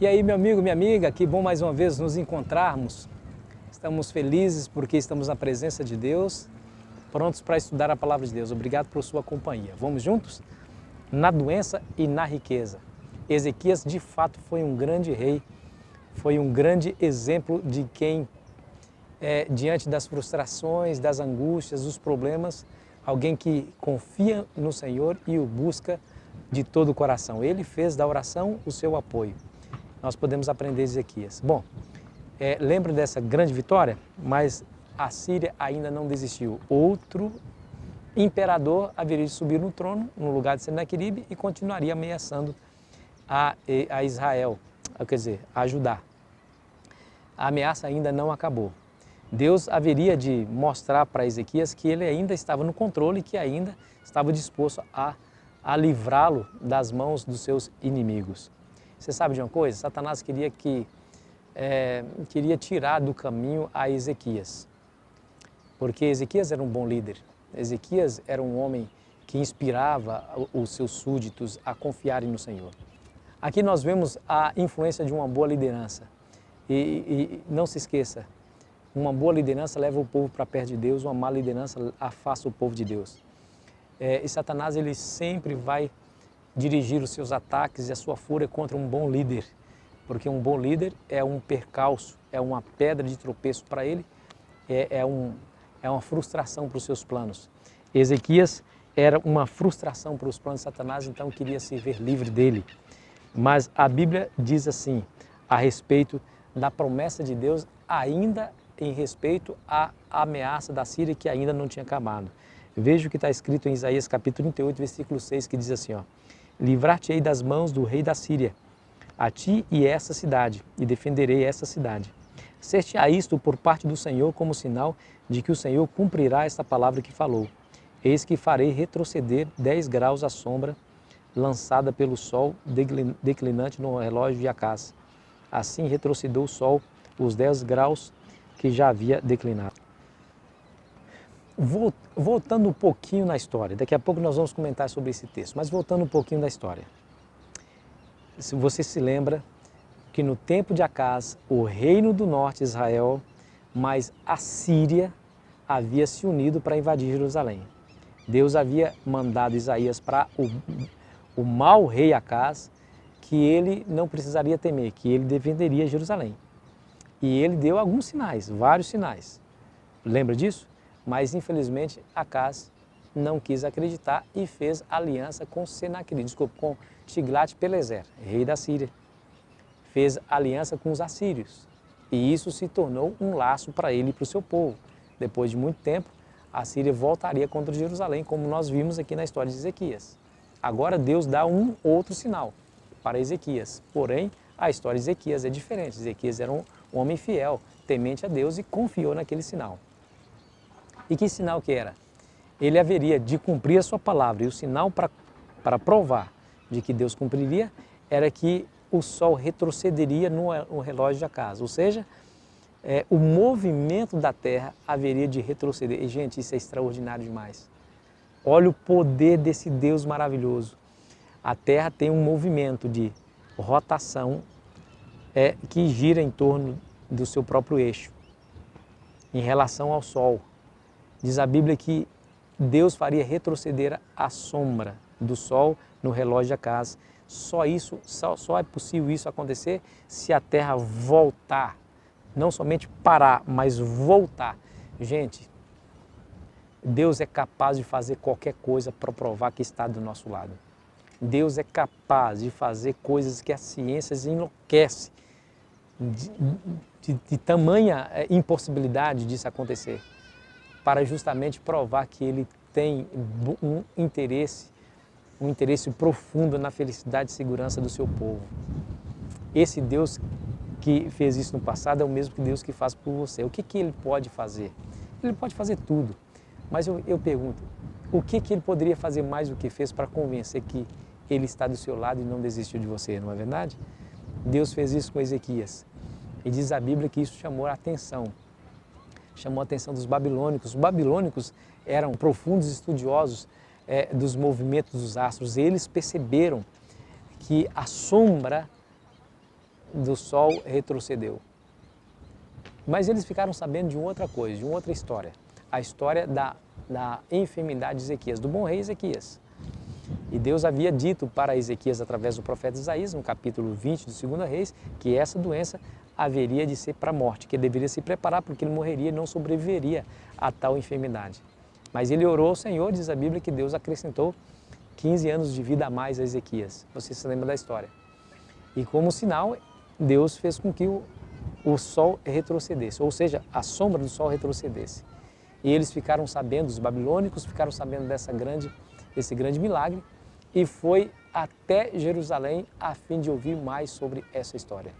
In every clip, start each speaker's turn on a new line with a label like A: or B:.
A: E aí, meu amigo, minha amiga, que bom mais uma vez nos encontrarmos. Estamos felizes porque estamos na presença de Deus, prontos para estudar a palavra de Deus. Obrigado por sua companhia. Vamos juntos? Na doença e na riqueza. Ezequias, de fato, foi um grande rei, foi um grande exemplo de quem, diante das frustrações, das angústias, dos problemas, alguém que confia no Senhor e o busca de todo o coração. Ele fez da oração o seu apoio. Nós podemos aprender Ezequias. Bom, lembra dessa grande vitória? Mas a Síria ainda não desistiu. Outro imperador haveria de subir no trono, no lugar de Senaqueribe, e continuaria ameaçando a Israel, quer dizer, a Judá. A ameaça ainda não acabou. Deus haveria de mostrar para Ezequias que ele ainda estava no controle, que ainda estava disposto a livrá-lo das mãos dos seus inimigos. Você sabe de uma coisa? Satanás queria tirar do caminho a Ezequias, porque Ezequias era um bom líder. Ezequias era um homem que inspirava os seus súditos a confiarem no Senhor. Aqui nós vemos a influência de uma boa liderança. E não se esqueça, uma boa liderança leva o povo para perto de Deus, uma má liderança afasta o povo de Deus. E Satanás, ele sempre vai dirigir os seus ataques e a sua fúria contra um bom líder, porque um bom líder é um percalço, é uma pedra de tropeço para ele, é uma frustração para os seus planos. Ezequias era uma frustração para os planos de Satanás, então queria se ver livre dele. Mas a Bíblia diz assim, a respeito da promessa de Deus, ainda em respeito à ameaça da Síria que ainda não tinha acabado. Veja o que está escrito em Isaías capítulo 38, versículo 6, que diz assim, ó: livrar-te-ei das mãos do rei da Síria, a ti e essa cidade, e defenderei essa cidade. Ser-te-á isto por parte do Senhor como sinal de que o Senhor cumprirá esta palavra que falou. Eis que farei retroceder 10 graus a sombra lançada pelo sol declinante no relógio de Acás. Assim retrocedeu o sol os 10 graus que já havia declinado. Voltando um pouquinho na história, daqui a pouco nós vamos comentar sobre esse texto, mas voltando um pouquinho da história. Se você se lembra que no tempo de Acás, o reino do norte de Israel, mas a Síria havia se unido para invadir Jerusalém. Deus havia mandado Isaías para o mau rei Acás, que ele não precisaria temer, que ele defenderia Jerusalém. E ele deu alguns sinais, vários sinais. Lembra disso? Mas infelizmente Acás não quis acreditar e fez aliança com com Tiglat-Pileser, rei da Síria. Fez aliança com os assírios. E isso se tornou um laço para ele e para o seu povo. Depois de muito tempo, a Síria voltaria contra Jerusalém, como nós vimos aqui na história de Ezequias. Agora Deus dá um outro sinal para Ezequias. Porém, a história de Ezequias é diferente. Ezequias era um homem fiel, temente a Deus e confiou naquele sinal. E que sinal que era? Ele haveria de cumprir a sua palavra. E o sinal para provar de que Deus cumpriria era que o sol retrocederia no relógio de Acás. Ou seja, o movimento da terra haveria de retroceder. E, gente, isso é extraordinário demais. Olha o poder desse Deus maravilhoso. A terra tem um movimento de rotação que gira em torno do seu próprio eixo, em relação ao sol. Diz a Bíblia que Deus faria retroceder a sombra do sol no relógio de Acás. Só é possível isso acontecer se a terra voltar, não somente parar, mas voltar. Gente, Deus é capaz de fazer qualquer coisa para provar que está do nosso lado. Deus é capaz de fazer coisas que a ciência enlouquece, de tamanha impossibilidade disso acontecer, para justamente provar que Ele tem um interesse profundo na felicidade e segurança do seu povo. Esse Deus que fez isso no passado é o mesmo que Deus que faz por você. O que Ele pode fazer? Ele pode fazer tudo. Mas eu pergunto, o que Ele poderia fazer mais do que fez para convencer que Ele está do seu lado e não desistiu de você, não é verdade? Deus fez isso com Ezequias. E diz a Bíblia que isso chamou a atenção dos babilônicos. Os babilônicos eram profundos estudiosos dos movimentos dos astros. Eles perceberam que a sombra do sol retrocedeu. Mas eles ficaram sabendo de uma outra coisa, de uma outra história. A história da enfermidade de Ezequias, do bom rei Ezequias. E Deus havia dito para Ezequias, através do profeta Isaías, no capítulo 20 do 2 Reis, que essa doença haveria de ser para a morte, que ele deveria se preparar porque ele morreria e não sobreviveria a tal enfermidade. Mas ele orou ao Senhor, diz a Bíblia, que Deus acrescentou 15 anos de vida a mais a Ezequias. Você se lembra da história. E como sinal, Deus fez com que o sol retrocedesse, ou seja, a sombra do sol retrocedesse. E eles ficaram sabendo, os babilônicos ficaram sabendo desse grande milagre e foi até Jerusalém a fim de ouvir mais sobre essa história.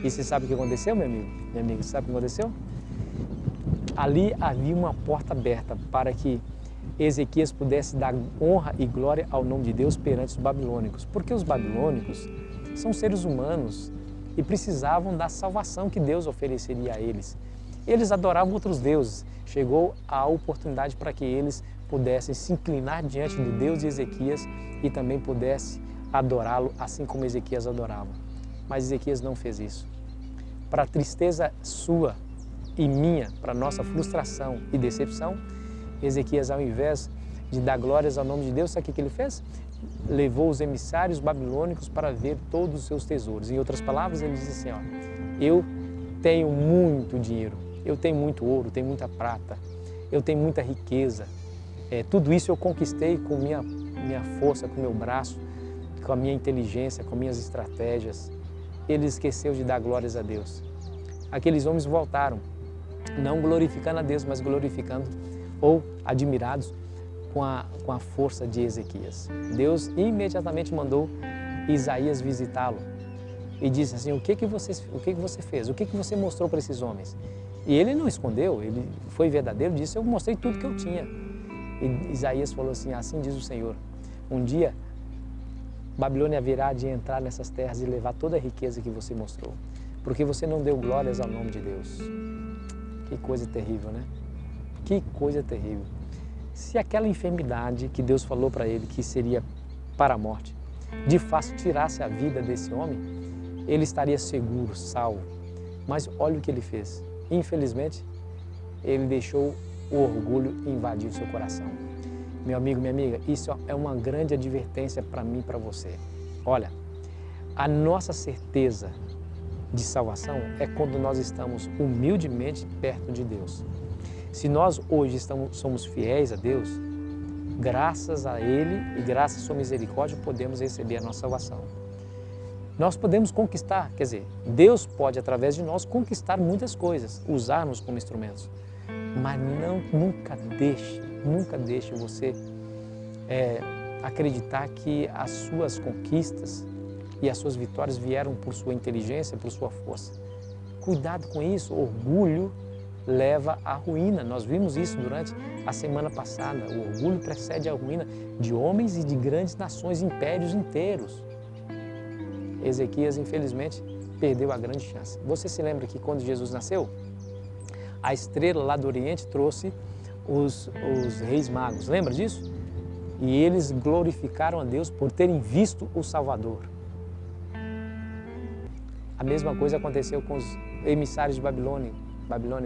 A: E você sabe o que aconteceu, meu amigo? Minha amiga, você sabe o que aconteceu? Ali havia uma porta aberta para que Ezequias pudesse dar honra e glória ao nome de Deus perante os babilônicos. Porque os babilônicos são seres humanos e precisavam da salvação que Deus ofereceria a eles. Eles adoravam outros deuses. Chegou a oportunidade para que eles pudessem se inclinar diante do Deus de Ezequias e também pudessem adorá-lo assim como Ezequias adorava. Mas Ezequias não fez isso. Para a tristeza sua e minha, para a nossa frustração e decepção, Ezequias, ao invés de dar glórias ao nome de Deus, sabe o que ele fez? Levou os emissários babilônicos para ver todos os seus tesouros. Em outras palavras, ele diz assim, ó, eu tenho muito dinheiro, eu tenho muito ouro, tenho muita prata, eu tenho muita riqueza. Tudo isso eu conquistei com minha força, com meu braço, com a minha inteligência, com minhas estratégias. Ele esqueceu de dar glórias a Deus. Aqueles homens voltaram, não glorificando a Deus, mas glorificando ou admirados com a força de Ezequias. Deus imediatamente mandou Isaías visitá-lo e disse assim, o que você fez? O que você mostrou para esses homens? E ele não escondeu, ele foi verdadeiro, disse, eu mostrei tudo que eu tinha. E Isaías falou assim, assim diz o Senhor, um dia Babilônia virá de entrar nessas terras e levar toda a riqueza que você mostrou, porque você não deu glórias ao nome de Deus. Que coisa terrível, né? Que coisa terrível. Se aquela enfermidade que Deus falou para ele que seria para a morte, de fato tirasse a vida desse homem, ele estaria seguro, salvo. Mas olha o que ele fez. Infelizmente, ele deixou o orgulho invadir o seu coração. Meu amigo, minha amiga, isso é uma grande advertência para mim e para você. Olha, a nossa certeza de salvação é quando nós estamos humildemente perto de Deus. Se nós hoje somos fiéis a Deus, graças a Ele e graças à sua misericórdia podemos receber a nossa salvação. Nós podemos conquistar, quer dizer, Deus pode através de nós conquistar muitas coisas, usar-nos como instrumentos. Mas nunca deixe você acreditar que as suas conquistas e as suas vitórias vieram por sua inteligência, por sua força. Cuidado com isso, orgulho leva à ruína. Nós vimos isso durante a semana passada. O orgulho precede a ruína de homens e de grandes nações, impérios inteiros. Ezequias, infelizmente, perdeu a grande chance. Você se lembra que quando Jesus nasceu, a estrela lá do Oriente trouxe os reis magos, lembra disso? E eles glorificaram a Deus por terem visto o Salvador. A mesma coisa aconteceu com os emissários de Babilônia,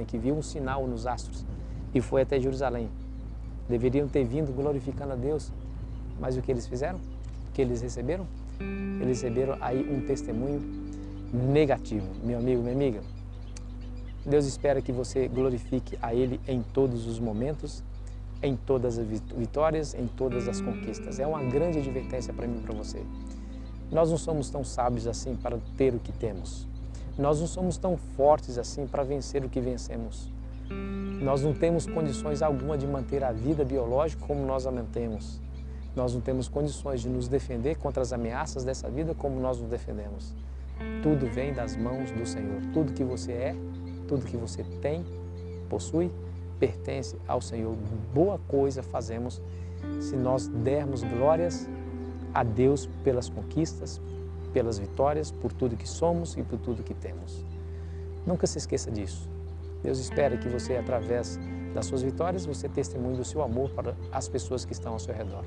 A: que viu um sinal nos astros e foi até Jerusalém. Deveriam ter vindo glorificando a Deus, mas o que eles fizeram? O que eles receberam? Eles receberam aí um testemunho negativo. Meu amigo, minha amiga, Deus espera que você glorifique a Ele em todos os momentos, em todas as vitórias, em todas as conquistas. É uma grande advertência para mim e para você. Nós não somos tão sábios assim para ter o que temos. Nós não somos tão fortes assim para vencer o que vencemos. Nós não temos condições alguma de manter a vida biológica como nós a mantemos. Nós não temos condições de nos defender contra as ameaças dessa vida como nós nos defendemos. Tudo vem das mãos do Senhor. Tudo que você é, tudo que você tem, possui, pertence ao Senhor. Boa coisa fazemos se nós dermos glórias a Deus pelas conquistas, pelas vitórias, por tudo que somos e por tudo que temos. Nunca se esqueça disso. Deus espera que você, através das suas vitórias, você testemunhe do seu amor para as pessoas que estão ao seu redor.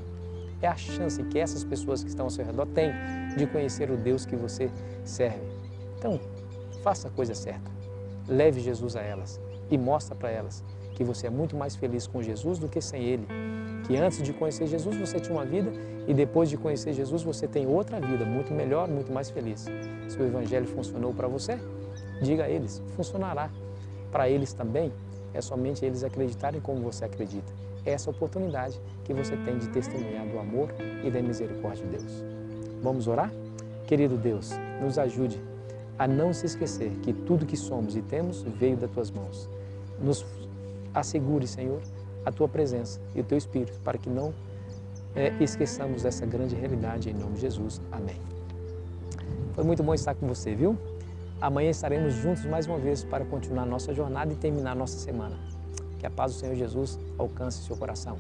A: é a chance que essas pessoas que estão ao seu redor têm de conhecer o Deus que você serve. Então, faça a coisa certa. Leve Jesus a elas e mostra para elas que você é muito mais feliz com Jesus do que sem Ele. Que antes de conhecer Jesus você tinha uma vida e depois de conhecer Jesus você tem outra vida, muito melhor, muito mais feliz. Se o Evangelho funcionou para você, diga a eles, funcionará. Para eles também, é somente eles acreditarem como você acredita. É essa oportunidade que você tem de testemunhar do amor e da misericórdia de Deus. Vamos orar? Querido Deus, nos ajude a não se esquecer que tudo que somos e temos veio das Tuas mãos. Nos assegure, Senhor, a Tua presença e o Teu Espírito, para que não esqueçamos dessa grande realidade, em nome de Jesus. Amém. Foi muito bom estar com você, viu? Amanhã estaremos juntos mais uma vez para continuar nossa jornada e terminar nossa semana. Que a paz do Senhor Jesus alcance seu coração.